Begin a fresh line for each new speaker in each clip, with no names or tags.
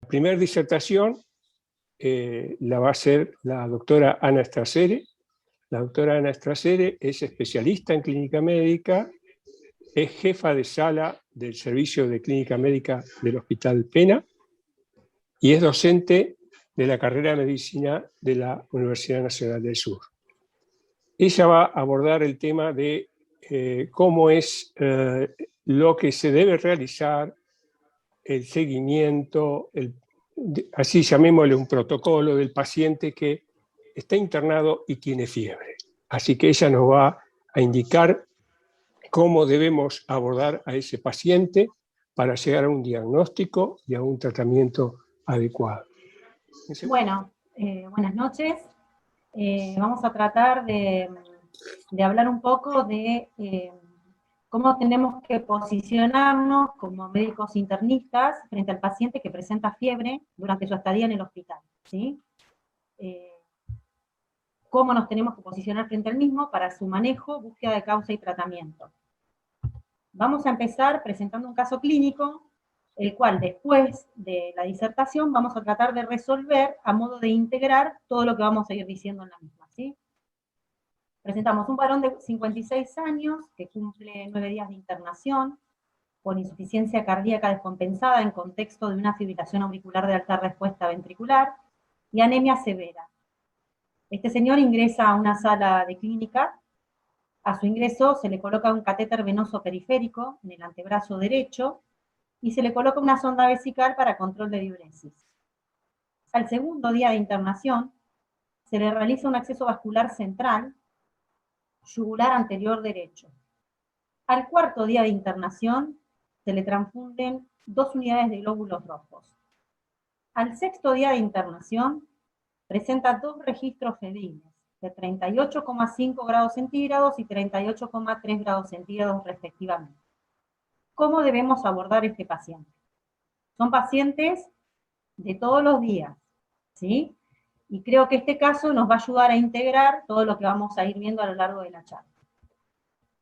primera disertación la va a hacer la doctora Ana Strasere. La doctora Ana Strasere es especialista en clínica médica, es jefa de sala del Servicio de Clínica Médica del Hospital Pena y es docente de la carrera de Medicina de la Universidad Nacional del Sur. Ella va a abordar el tema de cómo es lo que se debe realizar, el seguimiento, así llamémosle un protocolo del paciente que está internado y tiene fiebre. Así que ella nos va a indicar cómo debemos abordar a ese paciente para llegar a un diagnóstico y a un tratamiento adecuado.
Bueno, buenas noches. Vamos a tratar de hablar un poco de cómo tenemos que posicionarnos como médicos internistas frente al paciente que presenta fiebre durante su estadía en el hospital, ¿sí? Cómo nos tenemos que posicionar frente al mismo para su manejo, búsqueda de causa y tratamiento. Vamos a empezar presentando un caso clínico, el cual después de la disertación vamos a tratar de resolver a modo de integrar todo lo que vamos a ir diciendo en la misma, ¿sí? Presentamos un varón de 56 años que cumple 9 días de internación con insuficiencia cardíaca descompensada en contexto de una fibrilación auricular de alta respuesta ventricular y anemia severa. Este señor ingresa a una sala de clínica. A su ingreso se le coloca un catéter venoso periférico en el antebrazo derecho y se le coloca una sonda vesical para control de diuresis. Al segundo día de internación se le realiza un acceso vascular central yugular anterior derecho. Al cuarto día de internación se le transfunden 2 unidades de glóbulos rojos. Al sexto día de internación presenta 2 registros febriles de 38,5 grados centígrados y 38,3 grados centígrados respectivamente. ¿Cómo debemos abordar este paciente? Son pacientes de todos los días, ¿sí? Y creo que este caso nos va a ayudar a integrar todo lo que vamos a ir viendo a lo largo de la charla.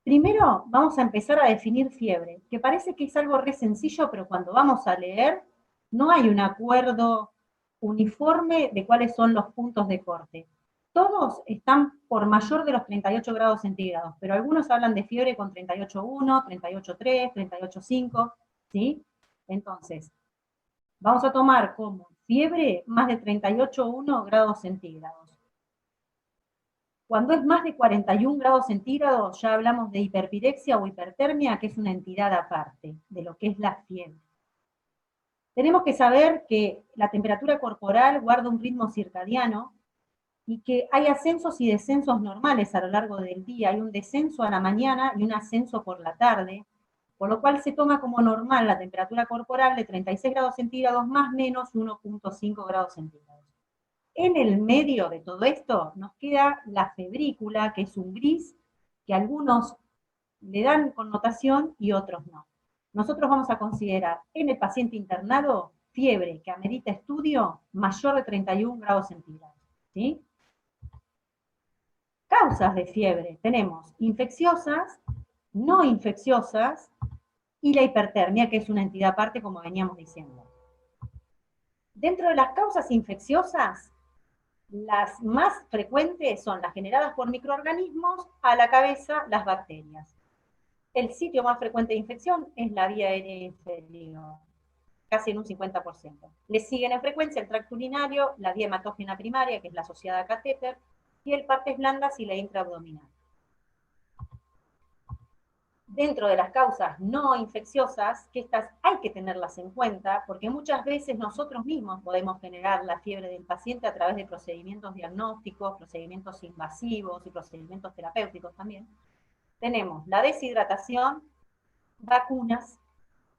Primero vamos a empezar a definir fiebre, que parece que es algo re sencillo, pero cuando vamos a leer no hay un acuerdo uniforme de cuáles son los puntos de corte. Todos están por mayor de los 38 grados centígrados, pero algunos hablan de fiebre con 38,1, 38,3, 38,5, ¿sí? Entonces, vamos a tomar como fiebre más de 38,1 grados centígrados. Cuando es más de 41 grados centígrados, ya hablamos de hiperpirexia o hipertermia, que es una entidad aparte de lo que es la fiebre. Tenemos que saber que la temperatura corporal guarda un ritmo circadiano y que hay ascensos y descensos normales a lo largo del día. Hay un descenso a la mañana y un ascenso por la tarde, por lo cual se toma como normal la temperatura corporal de 36 grados centígrados más menos 1,5 grados centígrados. En el medio de todo esto nos queda la febrícula, que es un gris, que algunos le dan connotación y otros no. Nosotros vamos a considerar en el paciente internado fiebre que amerita estudio mayor de 31 grados centígrados, ¿sí? Causas de fiebre tenemos infecciosas, no infecciosas y la hipertermia, que es una entidad aparte, como veníamos diciendo. Dentro de las causas infecciosas, las más frecuentes son las generadas por microorganismos, a la cabeza las bacterias. El sitio más frecuente de infección es la vía aérea inferior, casi en un 50%. Le siguen en frecuencia el tracto urinario, la vía hematógena primaria, que es la asociada a catéter, y el partes blandas y la intraabdominal. Dentro de las causas no infecciosas, que estas hay que tenerlas en cuenta, porque muchas veces nosotros mismos podemos generar la fiebre del paciente a través de procedimientos diagnósticos, procedimientos invasivos y procedimientos terapéuticos también. Tenemos la deshidratación, vacunas,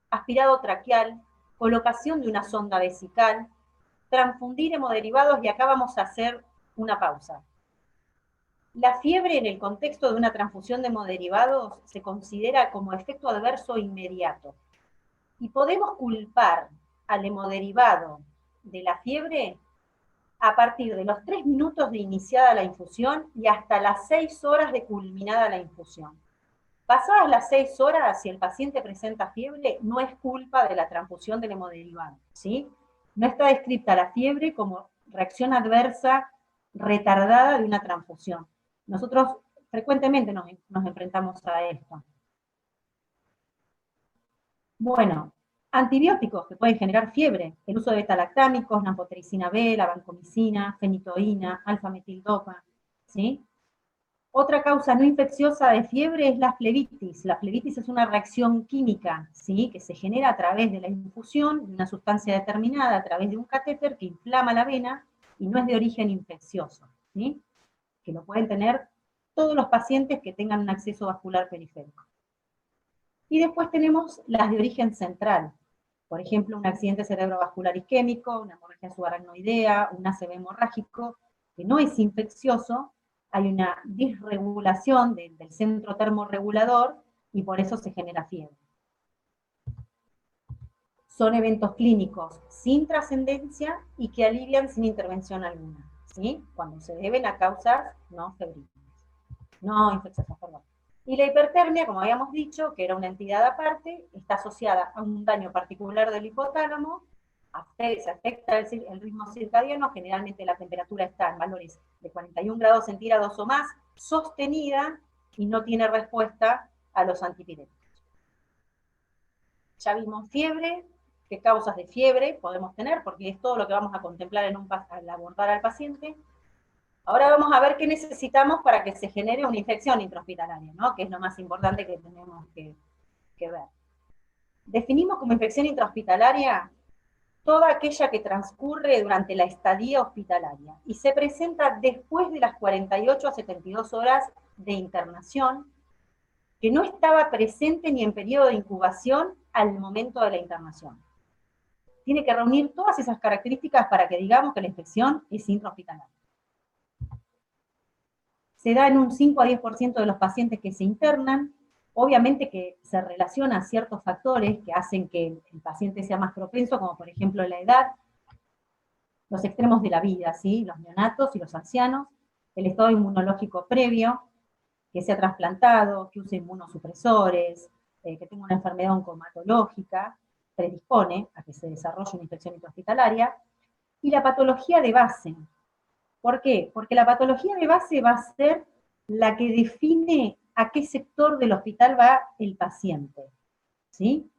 aspirado traqueal, colocación de una sonda vesical, transfundir hemoderivados, y acá vamos a hacer una pausa. La fiebre en el contexto de una transfusión de hemoderivados se considera como efecto adverso inmediato. Y podemos culpar al hemoderivado de la fiebre a partir de los 3 minutos de iniciada la infusión y hasta las 6 horas de culminada la infusión. Pasadas las 6 horas, si el paciente presenta fiebre, no es culpa de la transfusión del hemoderivato, ¿sí? No está descrita la fiebre como reacción adversa retardada de una transfusión. Nosotros frecuentemente nos enfrentamos a esto. Bueno, antibióticos que pueden generar fiebre, el uso de beta-lactámicos, naproxenina B, la vancomicina, fenitoína, alfa-metildopa, ¿sí? Otra causa no infecciosa de fiebre es la flebitis. La flebitis es una reacción química, ¿sí?, que se genera a través de la infusión de una sustancia determinada, a través de un catéter que inflama la vena y no es de origen infeccioso, ¿sí?, que lo pueden tener todos los pacientes que tengan un acceso vascular periférico. Y después tenemos las de origen central. Por ejemplo, un accidente cerebrovascular isquémico, una hemorragia subaracnoidea, un ACV hemorrágico, que no es infeccioso, hay una disregulación del centro termorregulador y por eso se genera fiebre. Son eventos clínicos sin trascendencia y que alivian sin intervención alguna, ¿sí?, cuando se deben a causas no febriles, no infecciosas, perdón. Y la hipertermia, como habíamos dicho, que era una entidad aparte, está asociada a un daño particular del hipotálamo, se afecta el ritmo circadiano, generalmente la temperatura está en valores de 41 grados centígrados o más, sostenida, y no tiene respuesta a los antipiréticos. Ya vimos fiebre, qué causas de fiebre podemos tener, porque es todo lo que vamos a contemplar al abordar al paciente. Ahora vamos a ver qué necesitamos para que se genere una infección intrahospitalaria, ¿no?, que es lo más importante que tenemos que ver. Definimos como infección intrahospitalaria toda aquella que transcurre durante la estadía hospitalaria y se presenta después de las 48 a 72 horas de internación, que no estaba presente ni en periodo de incubación al momento de la internación. Tiene que reunir todas esas características para que digamos que la infección es intrahospitalaria. Se da en un 5 a 10% de los pacientes que se internan. Obviamente que se relaciona a ciertos factores que hacen que el paciente sea más propenso, como por ejemplo la edad, los extremos de la vida, ¿sí?, los neonatos y los ancianos, el estado inmunológico previo, que sea trasplantado, que use inmunosupresores, que tenga una enfermedad oncomatológica, predispone a que se desarrolle una infección intrahospitalaria, y la patología de base. ¿Por qué? Porque la patología de base va a ser la que define a qué sector del hospital va el paciente, ¿sí?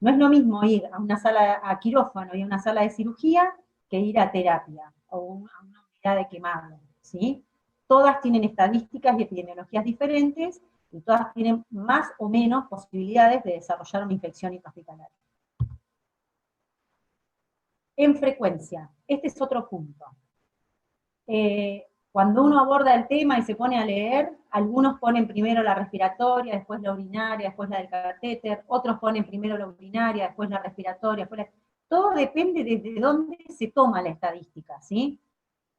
No es lo mismo ir a una sala, a quirófano y a una sala de cirugía, que ir a terapia, o a una unidad de quemado, ¿sí? Todas tienen estadísticas y epidemiologías diferentes, y todas tienen más o menos posibilidades de desarrollar una infección intrahospitalaria. En frecuencia, este es otro punto. Cuando uno aborda el tema y se pone a leer, algunos ponen primero la respiratoria, después la urinaria, después la del catéter, otros ponen primero la urinaria, después la respiratoria, todo depende de dónde se toma la estadística, ¿sí?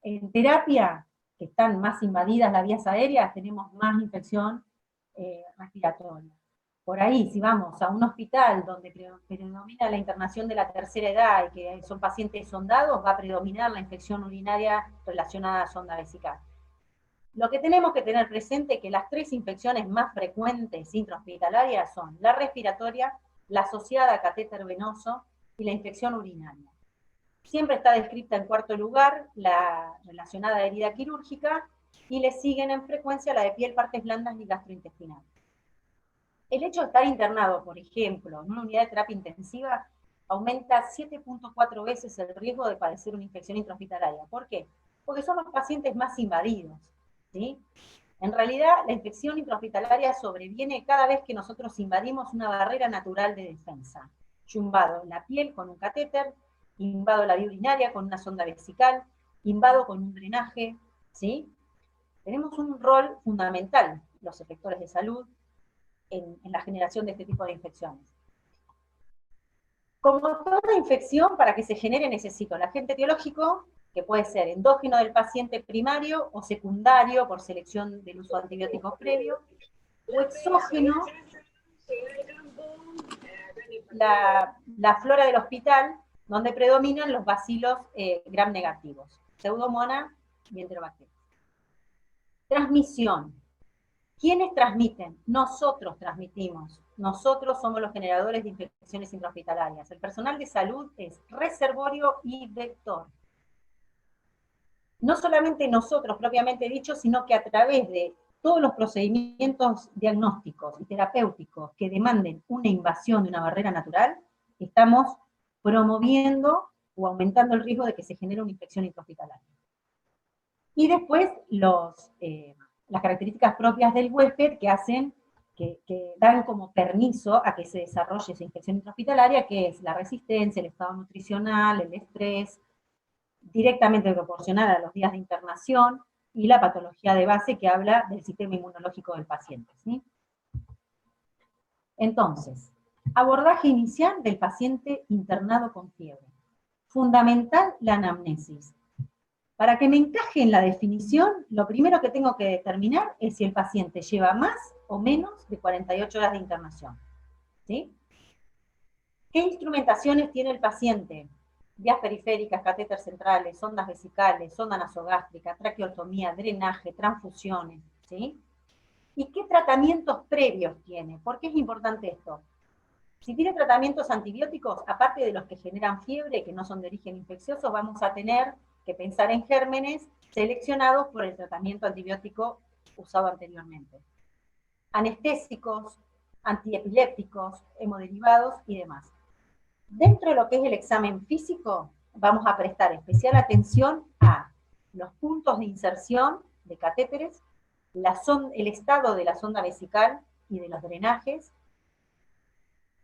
En terapia, que están más invadidas las vías aéreas, tenemos más infección respiratoria. Por ahí, si vamos a un hospital donde predomina la internación de la tercera edad y que son pacientes sondados, va a predominar la infección urinaria relacionada a sonda vesical. Lo que tenemos que tener presente es que las tres infecciones más frecuentes intrahospitalarias son la respiratoria, la asociada a catéter venoso y la infección urinaria. Siempre está descrita en cuarto lugar la relacionada a herida quirúrgica, y le siguen en frecuencia la de piel, partes blandas y gastrointestinal. El hecho de estar internado, por ejemplo, en una unidad de terapia intensiva, aumenta 7.4 veces el riesgo de padecer una infección intrahospitalaria. ¿Por qué? Porque son los pacientes más invadidos, ¿sí? En realidad, la infección intrahospitalaria sobreviene cada vez que nosotros invadimos una barrera natural de defensa. Yo invado la piel con un catéter, invado la vía urinaria con una sonda vesical, invado con un drenaje, ¿sí? Tenemos un rol fundamental, los efectores de salud, en la generación de este tipo de infecciones. Como toda infección, para que se genere necesito el agente etiológico, que puede ser endógeno del paciente primario o secundario por selección del uso de antibióticos previo, o exógeno, la flora del hospital, donde predominan los bacilos gram negativos, pseudomonas y enterobacterias. Transmisión. ¿Quiénes transmiten? Nosotros transmitimos nosotros somos los generadores de infecciones intrahospitalarias. El personal de salud es reservorio y vector. No solamente nosotros, propiamente dicho, sino que a través de todos los procedimientos diagnósticos y terapéuticos que demanden una invasión de una barrera natural, estamos promoviendo o aumentando el riesgo de que se genere una infección intrahospitalaria. Y después las características propias del huésped que hacen, que dan como permiso a que se desarrolle esa infección intrahospitalaria, que es la resistencia, el estado nutricional, el estrés, directamente proporcional a los días de internación, y la patología de base que habla del sistema inmunológico del paciente, ¿sí? Entonces, abordaje inicial del paciente internado con fiebre. Fundamental la anamnesis. Para que me encaje en la definición, lo primero que tengo que determinar es si el paciente lleva más o menos de 48 horas de internación, ¿sí? ¿Qué instrumentaciones tiene el paciente? Vías periféricas, catéteres centrales, sondas vesicales, sonda nasogástrica, traqueotomía, drenaje, transfusiones, ¿sí? ¿Y qué tratamientos previos tiene? ¿Por qué es importante esto? Si tiene tratamientos antibióticos, aparte de los que generan fiebre, que no son de origen infeccioso, vamos a tener que pensar en gérmenes seleccionados por el tratamiento antibiótico usado anteriormente. Anestésicos, antiepilépticos, hemoderivados y demás. Dentro de lo que es el examen físico, vamos a prestar especial atención a los puntos de inserción de catéteres, el estado de la sonda vesical y de los drenajes,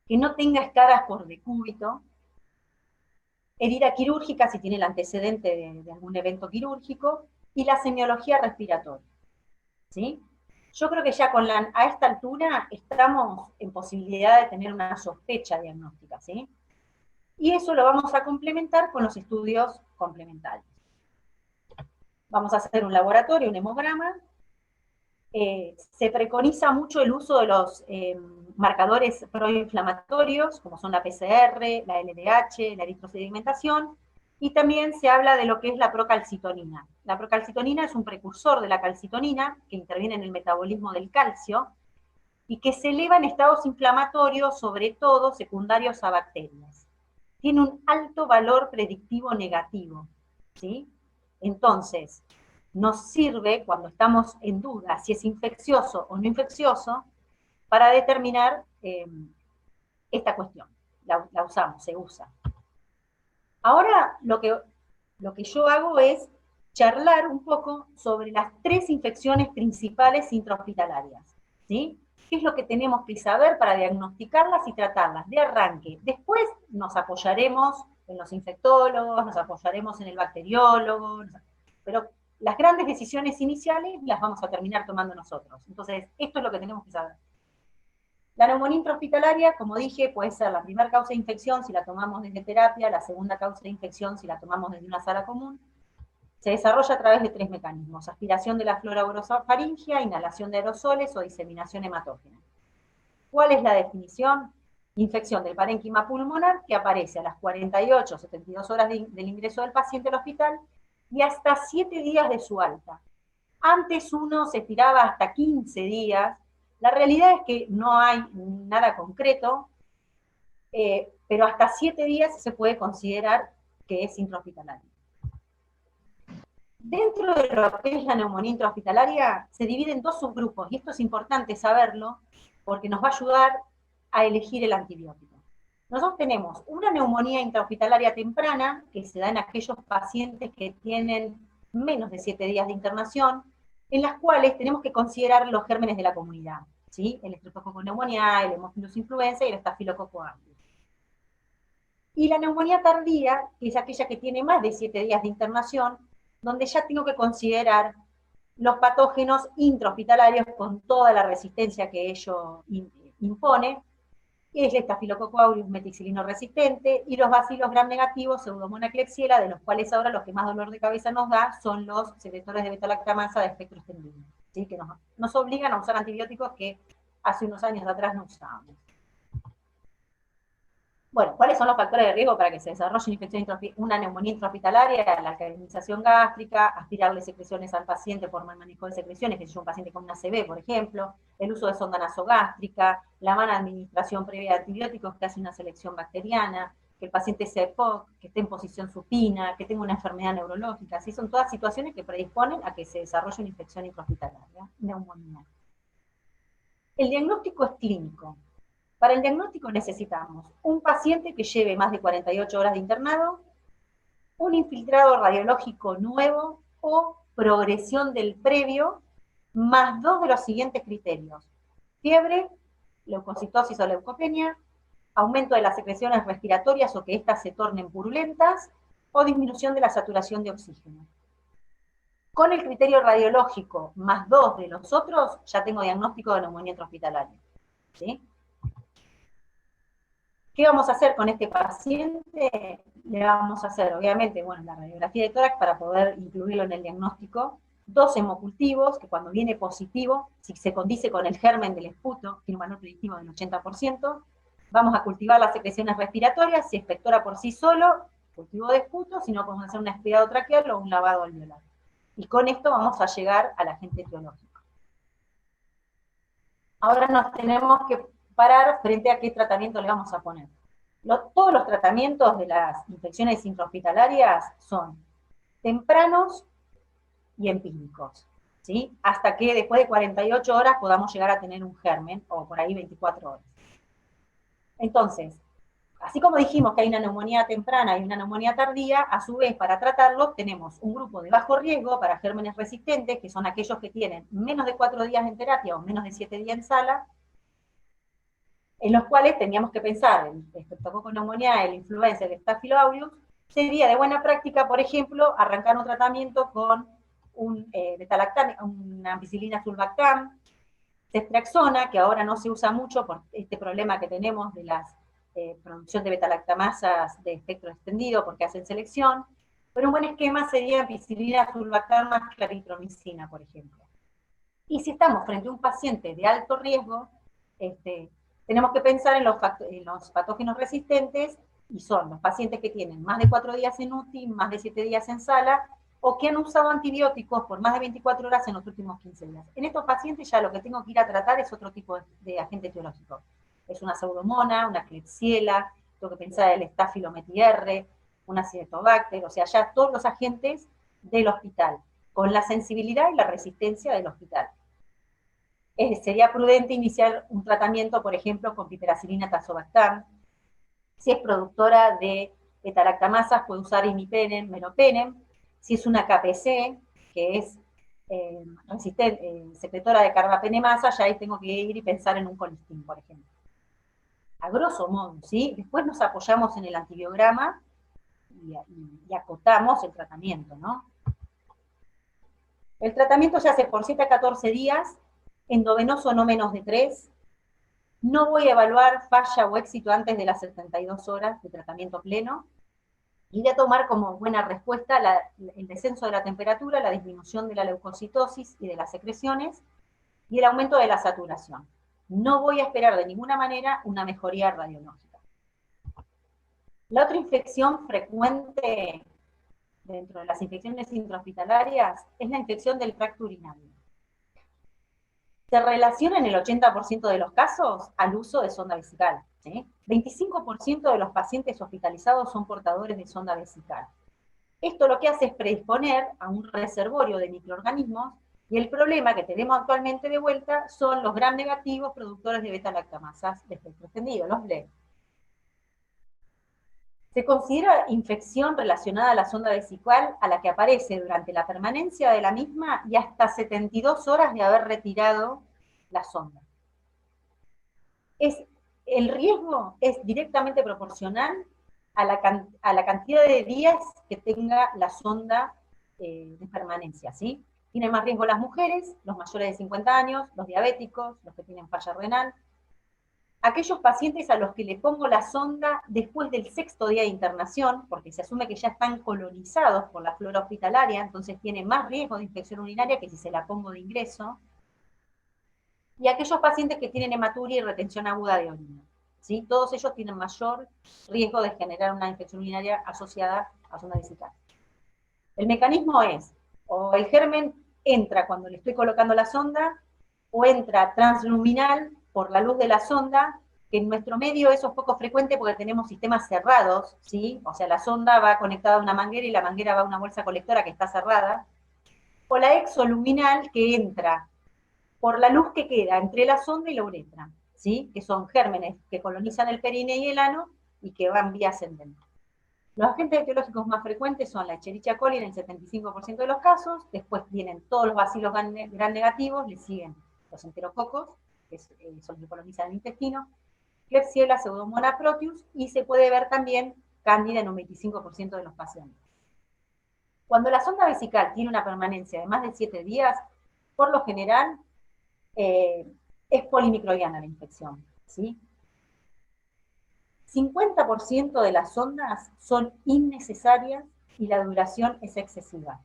que no tenga escaras por decúbito, herida quirúrgica si tiene el antecedente de algún evento quirúrgico, y la semiología respiratoria, ¿sí? Yo creo que ya a esta altura estamos en posibilidad de tener una sospecha diagnóstica, ¿sí? Y eso lo vamos a complementar con los estudios complementarios. Vamos a hacer un laboratorio, un hemograma. Se preconiza mucho el uso de los marcadores proinflamatorios, como son la PCR, la LDH, la eritrosedimentación, y también se habla de lo que es la procalcitonina. La procalcitonina es un precursor de la calcitonina, que interviene en el metabolismo del calcio, y que se eleva en estados inflamatorios, sobre todo secundarios a bacterias. Tiene un alto valor predictivo negativo, ¿sí? Entonces, nos sirve cuando estamos en duda si es infeccioso o no infeccioso para determinar esta cuestión. La usamos, se usa. Ahora lo que yo hago es charlar un poco sobre las 3 infecciones principales intrahospitalarias, ¿sí? ¿Qué es lo que tenemos que saber para diagnosticarlas y tratarlas de arranque? Después nos apoyaremos en los infectólogos, nos apoyaremos en el bacteriólogo, pero las grandes decisiones iniciales las vamos a terminar tomando nosotros. Entonces, esto es lo que tenemos que saber. La neumonía intrahospitalaria, como dije, puede ser la primera causa de infección si la tomamos desde terapia, la segunda causa de infección si la tomamos desde una sala común. Se desarrolla a través de 3 mecanismos: aspiración de la flora orofaringia, inhalación de aerosoles o diseminación hematógena. ¿Cuál es la definición? Infección del parénquima pulmonar que aparece a las 48 72 horas del ingreso del paciente al hospital y hasta 7 días de su alta. Antes uno se estiraba hasta 15 días. La realidad es que no hay nada concreto, pero hasta 7 días se puede considerar que es intrahospitalario. Dentro de lo que es la neumonía intrahospitalaria, se divide en 2 subgrupos, y esto es importante saberlo, porque nos va a ayudar a elegir el antibiótico. Nosotros tenemos una neumonía intrahospitalaria temprana, que se da en aquellos pacientes que tienen menos de 7 días de internación, en las cuales tenemos que considerar los gérmenes de la comunidad, ¿sí? El Streptococcus pneumoniae, el Haemophilus influenzae y el Staphylococcus aureus. Y la neumonía tardía, que es aquella que tiene más de 7 días de internación, donde ya tengo que considerar los patógenos intrahospitalarios con toda la resistencia que ello impone, que es el Staphylococcus aureus metixilino resistente, y los bacilos gram negativos, Pseudomonas klebsiella, de los cuales ahora los que más dolor de cabeza nos da son los secretores de beta-lactamasa de espectro extendido, ¿sí? Que nos obligan a usar antibióticos que hace unos años atrás no usábamos. Bueno, ¿cuáles son los factores de riesgo para que se desarrolle una neumonía intrahospitalaria? La alcalinización gástrica, aspirarle secreciones al paciente por mal manejo de secreciones, que es un paciente con una ACV, por ejemplo, el uso de sonda nasogástrica, la mala administración previa de antibióticos que hace una selección bacteriana, que el paciente sea EPOC, que esté en posición supina, que tenga una enfermedad neurológica. ¿Sí? Son todas situaciones que predisponen a que se desarrolle una infección intrahospitalaria, neumonía. El diagnóstico es clínico. Para el diagnóstico necesitamos un paciente que lleve más de 48 horas de internado, un infiltrado radiológico nuevo o progresión del previo, más 2 de los siguientes criterios: fiebre, leucocitosis o leucopenia, aumento de las secreciones respiratorias o que éstas se tornen purulentas, o disminución de la saturación de oxígeno. Con el criterio radiológico más 2 de los otros, ya tengo diagnóstico de neumonía intrahospitalaria. ¿Sí? ¿Qué vamos a hacer con este paciente? Le vamos a hacer, obviamente, bueno, la radiografía de tórax para poder incluirlo en el diagnóstico, 2 hemocultivos, que cuando viene positivo, si se condice con el germen del esputo, tiene un valor predictivo del 80%, vamos a cultivar las secreciones respiratorias, si expectora por sí solo, cultivo de esputo, si no podemos hacer un aspirado traqueal o un lavado alveolar. Y con esto vamos a llegar al agente etiológico. Ahora nos tenemos que parar frente a qué tratamiento le vamos a poner. Todos los tratamientos de las infecciones intrahospitalarias son tempranos y empíricos, ¿sí? Hasta que después de 48 horas podamos llegar a tener un germen, o por ahí 24 horas. Entonces, así como dijimos que hay una neumonía temprana y una neumonía tardía, a su vez, para tratarlo, tenemos un grupo de bajo riesgo para gérmenes resistentes, que son aquellos que tienen menos de 4 días en terapia o menos de 7 días en sala, en los cuales teníamos que pensar, el Streptococcus pneumoniae, el influenza, el Staphylococcus, sería de buena práctica, por ejemplo, arrancar un tratamiento con un betalactam, una ampicilina sulbactam, ceftriaxona, que ahora no se usa mucho por este problema que tenemos de la producción de betalactamasas de espectro extendido, porque hacen selección, pero un buen esquema sería ampicilina sulbactam más claritromicina, por ejemplo. Y si estamos frente a un paciente de alto riesgo, tenemos que pensar en los patógenos resistentes, y son los pacientes que tienen más de 4 días en UTI, más de 7 días en sala, o que han usado antibióticos por más de 24 horas en los últimos 15 días. En estos pacientes ya lo que tengo que ir a tratar es otro tipo de agente etiológico. Es una pseudomonas, una Klebsiella, tengo que pensar en el Staphylococcus R, una Acinetobacter, o sea, ya todos los agentes del hospital, con la sensibilidad y la resistencia del hospital. Sería prudente iniciar un tratamiento, por ejemplo, con piperacilina tazobactam. Si es productora de betalactamasas, puede usar imipenem, meropenem. Si es una KPC, que es secretora de carbapenemasa, ya ahí tengo que ir y pensar en un colistin, por ejemplo. A grosso modo, ¿sí? Después nos apoyamos en el antibiograma y acotamos el tratamiento, ¿no? El tratamiento se hace por 7 a 14 días, endovenoso no menos de 3. No voy a evaluar falla o éxito antes de las 72 horas de tratamiento pleno. Y voy a tomar como buena respuesta el descenso de la temperatura, la disminución de la leucocitosis y de las secreciones, y el aumento de la saturación. No voy a esperar de ninguna manera una mejoría radiológica. La otra infección frecuente dentro de las infecciones intrahospitalarias es la infección del tracto urinario. Se relaciona en el 80% de los casos al uso de sonda vesical. 25% de los pacientes hospitalizados son portadores de sonda vesical. Esto lo que hace es predisponer a un reservorio de microorganismos, y el problema que tenemos actualmente de vuelta son los gram negativos productores de betalactamasas de espectro extendido, los BLEG. Se considera infección relacionada a la sonda vesical a la que aparece durante la permanencia de la misma y hasta 72 horas de haber retirado la sonda. El riesgo es directamente proporcional a la cantidad de días que tenga la sonda de permanencia, ¿sí? Tienen más riesgo las mujeres, los mayores de 50 años, los diabéticos, los que tienen falla renal. Aquellos pacientes a los que le pongo la sonda después del 6º día de internación, porque se asume que ya están colonizados por la flora hospitalaria, entonces tienen más riesgo de infección urinaria que si se la pongo de ingreso. Y aquellos pacientes que tienen hematuria y retención aguda de orina. ¿sí? Todos ellos tienen mayor riesgo de generar una infección urinaria asociada a sonda vesical. El mecanismo es, o el germen entra cuando le estoy colocando la sonda, o entra transluminal por la luz de la sonda, que en nuestro medio eso es poco frecuente porque tenemos sistemas cerrados, ¿sí? O sea, la sonda va conectada a una manguera y la manguera va a una bolsa colectora que está cerrada, o la exoluminal que entra por la luz que queda entre la sonda y la uretra, ¿sí? Que son gérmenes que colonizan el perine y el ano y que van vía ascendente. Los agentes etiológicos más frecuentes son la Escherichia coli en el 75% de los casos, después vienen todos los bacilos gram negativos, le siguen los enterococos, que son los que colonizan el intestino, Klebsiella, Pseudomonas proteus, y se puede ver también Cándida en un 25% de los pacientes. Cuando la sonda vesical tiene una permanencia de más de 7 días, por lo general es polimicrobiana la infección, ¿sí? 50% de las sondas son innecesarias y la duración es excesiva.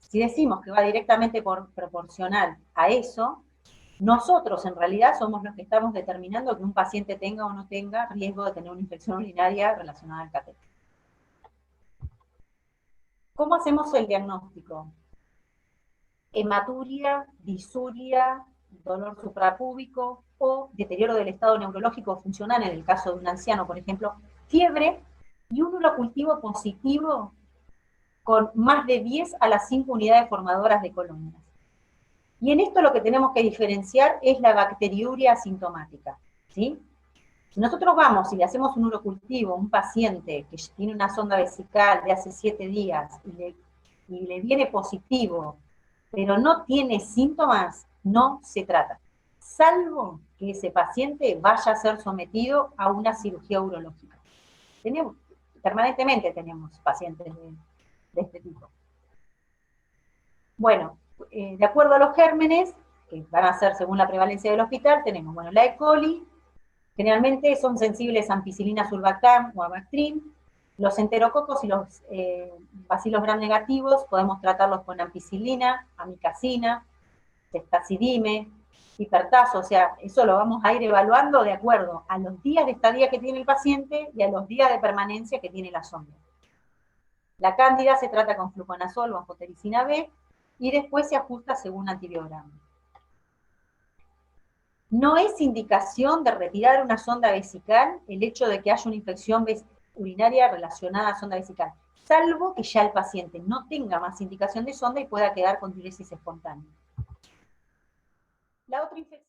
Si decimos que va directamente proporcional a eso, nosotros en realidad somos los que estamos determinando que un paciente tenga o no tenga riesgo de tener una infección urinaria relacionada al catéter. ¿Cómo hacemos el diagnóstico? Hematuria, disuria, dolor suprapúbico o deterioro del estado neurológico funcional en el caso de un anciano, por ejemplo, fiebre y un urocultivo positivo con más de 10 a las 5 unidades formadoras de colonias. Y en esto lo que tenemos que diferenciar es la bacteriuria asintomática, ¿sí? Si nosotros vamos y le hacemos un urocultivo a un paciente que tiene una sonda vesical de hace 7 días y le viene positivo, pero no tiene síntomas, no se trata, salvo que ese paciente vaya a ser sometido a una cirugía urológica. Permanentemente tenemos pacientes de este tipo. Bueno, de acuerdo a los gérmenes, que van a ser según la prevalencia del hospital, tenemos, bueno, la E. coli, generalmente son sensibles a ampicilina, survactam o a Bactrim. Los enterococos y los bacilos gram negativos podemos tratarlos con ampicilina, amicacina, ceftazidime, hipertazo, o sea, eso lo vamos a ir evaluando de acuerdo a los días de estadía que tiene el paciente y a los días de permanencia que tiene la sonda. La cándida se trata con fluconazol o anfotericina B y después se ajusta según antibiograma. No es indicación de retirar una sonda vesical el hecho de que haya una infección urinaria relacionada a sonda vesical, salvo que ya el paciente no tenga más indicación de sonda y pueda quedar con diuresis espontánea. La otra infección